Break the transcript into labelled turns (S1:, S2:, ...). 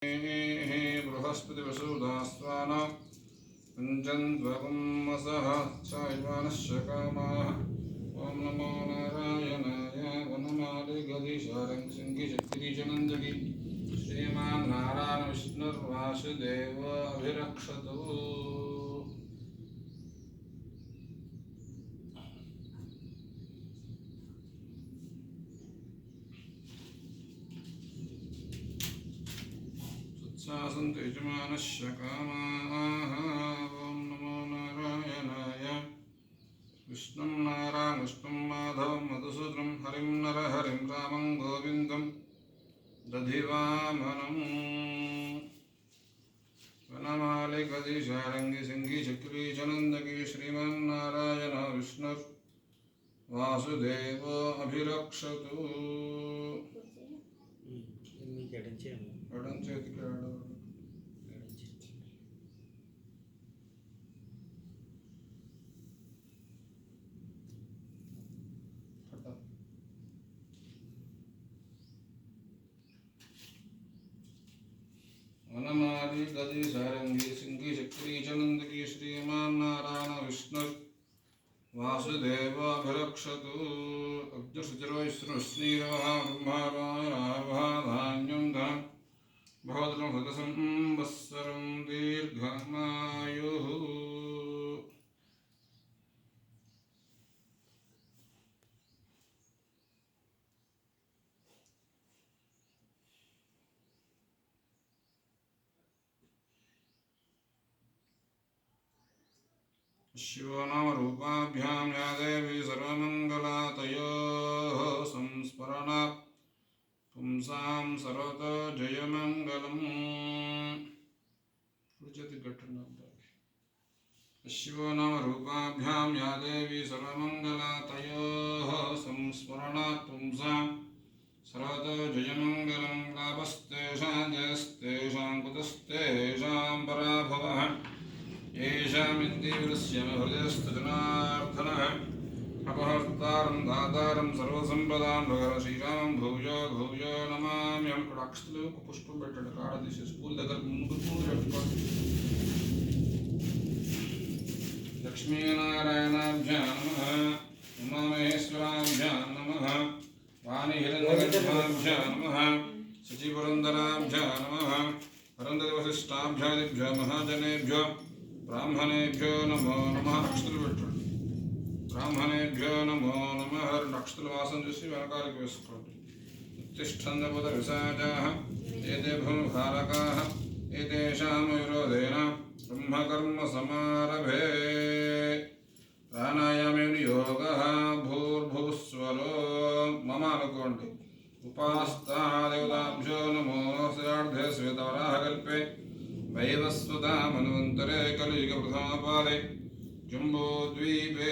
S1: बृहस्पति वसुदास्वान पंचन्त्वगुम्मसः चायमानस्य कामाः ओम नमो नारायणाय वनमालि गदिशारं सिंहिशक्तिरीशनन्दगी श्रीमान् नारायण विष्णुर्वासुदेव अभिरक्षतु। सत्सासन्तु यजमानस्य कामाः ओम नमो नारायणाय विष्णुं नारायणं विष्णुं माधवं मधुसूदनं हरिं नरहरिं रामं गोविन्दं दधिवामनम् वनमालि गदिशारङ्गि सिंहिशक्तिरीशनन्दगी श्रीमन्नारायण विष्णुर्वासुदेव अभिरक्षतु। वनमालि गदिशारङ्गि सिंहिशक्तिरीशनन्दगी श्रीमन्नारायण विष्णुर्वासुदेव अभिरक्षतु। अग्निशुचिरोस्नीरवः ब्रह्मारायणावः धान्यं धनं भवद्रं हृतसंवत्सरं दीर्घमायुः। शिवो नाम रूपाभ्यां या देवी सर्वमङ्गला तयोः संस्मरणात् पुंसां सर्वतो जयमङ्गलम्। शिवो नाम रूपाभ्यां या देवी सर्वमङ्गला तयोः संस्मरणात् पुंसां सर्वतो जयमङ्गलं। लाभस्तेषां जयस्तेषां कुतस्तेषां पराभवः येषामिन्द्रियस्य हृदयस्तु जनार्दनः अपहर्तारं दातारं सर्वसम्पदां भगव श्रीरामं भूयो भूयो नमाम्यहं। अक्षतలు ఒక పుష్పం పెట్టండి కాడ తీసేసి పూల దగ్గర ముందు పెట్టుకోండి. లక్ష్మీనారాయణాభ్యాం నమః ఉమామహేశ్వరాభ్యాం నమః వాణిహిరణ్యగర్భాభ్యాం నమః శచీపురందరాభ్యాం నమః అరుంధతివశిష్టాభ్యాదిభ్యో మహాజనేభ్యో ब्राह्मणेभ्यो नमो नमः। अक्षतలు పెట్టండి. ब्राह्मणेभ्यो नमो नमः। अक्षतలు వాసన చేసి వెనకాలకు వేసుకోండి. ఉత్తిష్ఠందపద విసాజాః ఏతే భూమిభారకాః ఏతేషాం విరోధేన బ్రహ్మకర్మ సమారభే ప్రాణాయామేన యోగః భూర్భువస్వరో మమ అనుకోండి. ఉపాస్తాదేవతాభ్యో నమో శ్రీర్ధే శ్వేతవరాహకల్పే वैवस्वता मन्वन्तरे कलियुग प्रथमपादे जम्बूद्वीपे